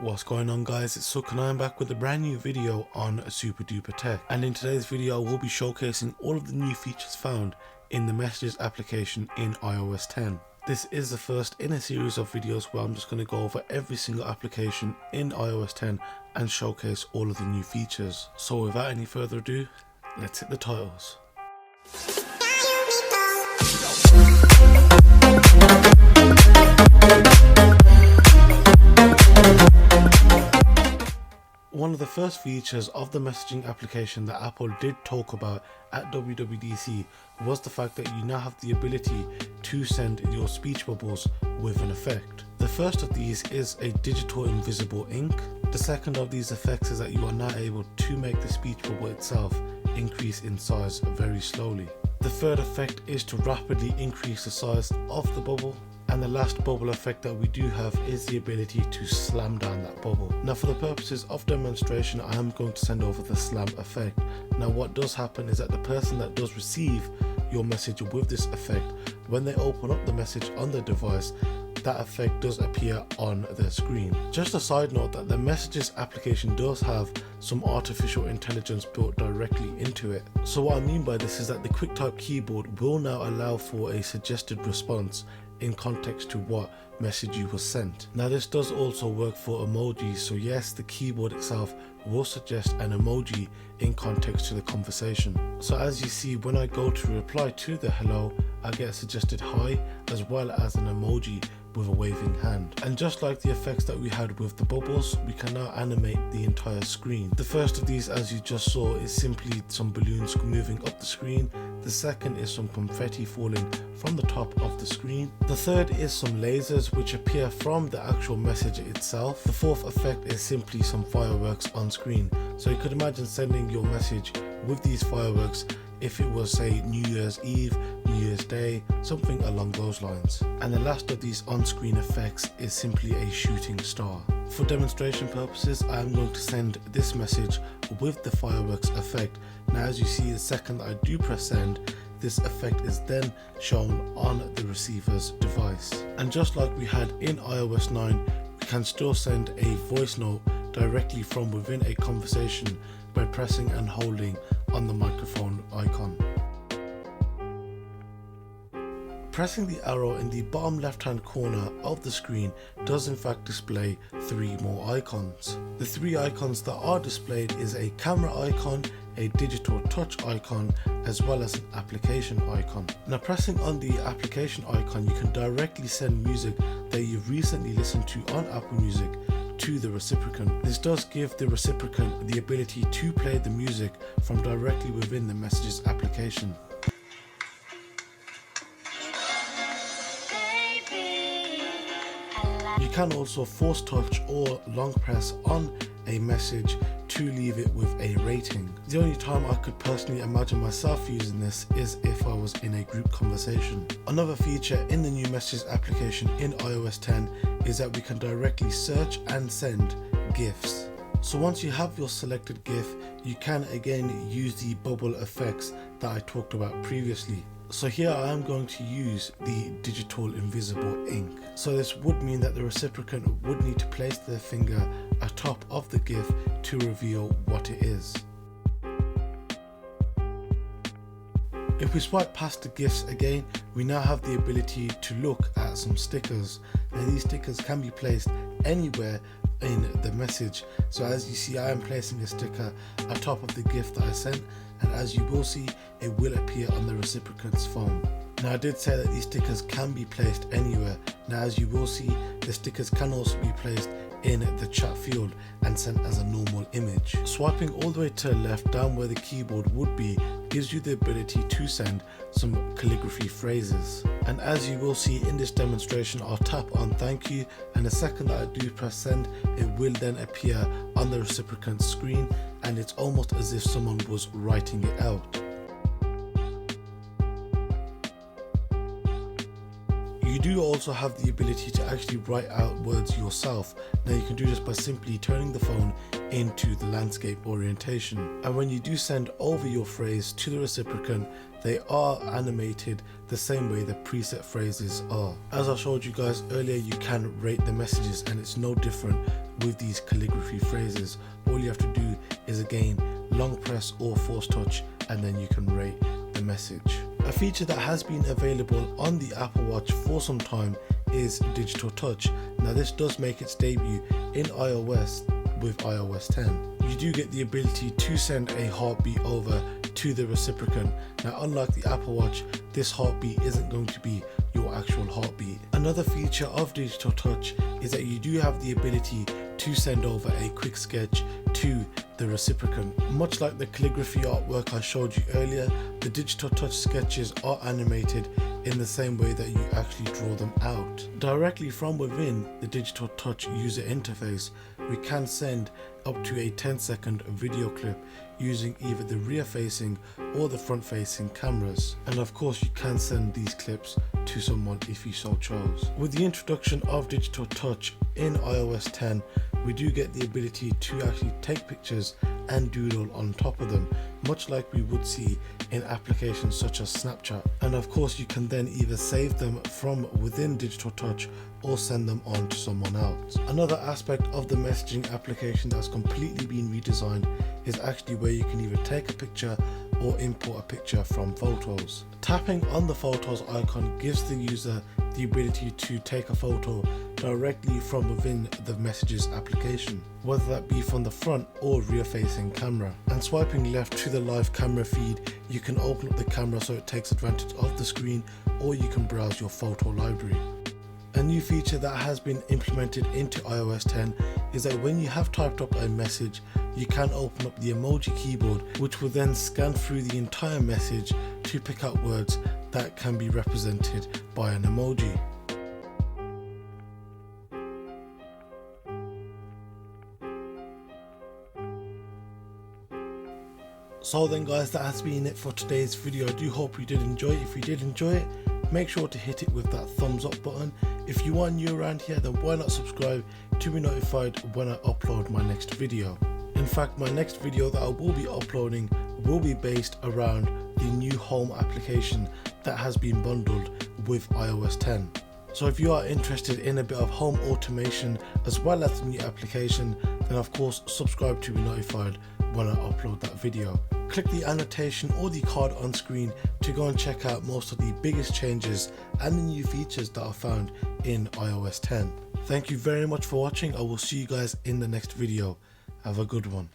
What's going on, guys? It's Suk and I'm back with a brand new video on Super Duper Tech, and in today's video we'll be showcasing all of the new features found in the Messages application in iOS 10. This is the first in a series of videos where I'm just going to go over every single application in iOS 10 and showcase all of the new features. So without any further ado, let's hit the titles. One of the first features of the messaging application that Apple did talk about at WWDC was the fact that you now have the ability to send your speech bubbles with an effect. The first of these is a digital invisible ink. The second of these effects is that you are now able to make the speech bubble itself increase in size very slowly. The third effect is to rapidly increase the size of the bubble. And the last bubble effect that we do have is the ability to slam down that bubble. Now, for the purposes of demonstration, I am going to send over the slam effect. Now, what does happen is that the person that does receive your message with this effect, when they open up the message on the device, that effect does appear on their screen. Just a side note that the Messages application does have some artificial intelligence built directly into it. So what I mean by this is that the QuickType keyboard will now allow for a suggested response in context to what message you was sent. Now, this does also work for emojis, so yes, the keyboard itself will suggest an emoji in context to the conversation. So as you see, when I go to reply to the hello, I get a suggested hi as well as an emoji with a waving hand. And just like the effects that we had with the bubbles, we can now animate the entire screen. The first of these, as you just saw, is simply some balloons moving up the screen. The second is some confetti falling from the top of the screen. The third is some lasers which appear from the actual message itself. The fourth effect is simply some fireworks on screen. So you could imagine sending your message with these fireworks if it was, say, New Year's Eve, New Year's Day, something along those lines. And the last of these on-screen effects is simply a shooting star. For demonstration purposes, I am going to send this message with the fireworks effect. Now, as you see, the second that I do press send, this effect is then shown on the receiver's device. And just like we had in iOS 9, we can still send a voice note directly from within a conversation by pressing and holding on the microphone icon. Pressing the arrow in the bottom left hand corner of the screen does in fact display 3 more icons. The 3 icons that are displayed is a camera icon, a digital touch icon, as well as an application icon. Now, pressing on the application icon, you can directly send music that you've recently listened to on Apple Music to the recipient. This does give the recipient the ability to play the music from directly within the Messages application. You can also force touch or long press on a message to leave it with a rating. The only time I could personally imagine myself using this is if I was in a group conversation. Another feature in the new Messages application in iOS 10 is that we can directly search and send GIFs. So once you have your selected GIF, you can again use the bubble effects that I talked about previously. So here I am going to use the digital invisible ink. So this would mean that the recipient would need to place their finger atop of the GIF to reveal what it is. If we swipe past the GIFs again, we now have the ability to look at some stickers. Now, these stickers can be placed anywhere in the message. So as you see, I am placing a sticker atop of the GIF that I sent, and as you will see, it will appear on the recipient's phone. Now, I did say that these stickers can be placed anywhere. Now, as you will see, the stickers can also be placed in the chat field and sent as a normal image. Swiping all the way to the left down where the keyboard would be gives you the ability to send some calligraphy phrases. And as you will see in this demonstration, I'll tap on thank you, and the second that I do press send, it will then appear on the recipient's screen, and it's almost as if someone was writing it out. You do also have the ability to actually write out words yourself. Now, you can do this by simply turning the phone into the landscape orientation. And when you do send over your phrase to the recipient, they are animated the same way the preset phrases are. As I showed you guys earlier, you can rate the messages, and it's no different with these calligraphy phrases. All you have to do is again long press or force touch, and then you can rate the message. A feature that has been available on the Apple Watch for some time is digital touch. Now this does make its debut in iOS with iOS 10. You do get the ability to send a heartbeat over to the recipient. Now unlike the Apple Watch, this heartbeat isn't going to be your actual heartbeat. Another feature of digital touch is that you do have the ability to send over a quick sketch to the recipient. Much like the calligraphy artwork I showed you earlier, the digital touch sketches are animated in the same way that you actually draw them out. Directly from within the digital touch user interface, we can send up to a 10-second video clip using either the rear facing or the front facing cameras. And of course you can send these clips to someone if you so chose. With the introduction of digital touch in iOS 10, we do get the ability to actually take pictures and doodle on top of them, much like we would see in applications such as Snapchat. And of course you can then either save them from within digital touch or send them on to someone else. Another aspect of the messaging application that's completely been redesigned is actually where you can either take a picture or import a picture from photos. Tapping on the photos icon gives the user the ability to take a photo directly from within the messages application, whether that be from the front or rear facing camera. And swiping left to the live camera feed, you can open up the camera so it takes advantage of the screen, or you can browse your photo library. A new feature that has been implemented into iOS 10 is that when you have typed up a message, you can open up the emoji keyboard, which will then scan through the entire message to pick out words that can be represented by an emoji. So then guys, that has been it for today's video. I do hope you did enjoy it. If you did enjoy it, make sure to hit it with that thumbs up button. If you are new around here, then why not subscribe to be notified when I upload my next video. In fact, my next video that I will be uploading will be based around the new home application that has been bundled with iOS 10. So if you are interested in a bit of home automation as well as the new application, then of course subscribe to be notified when I upload that video. Click the annotation or the card on screen to go and check out most of the biggest changes and the new features that are found in iOS 10. Thank you very much for watching. I will see you guys in the next video. Have a good one.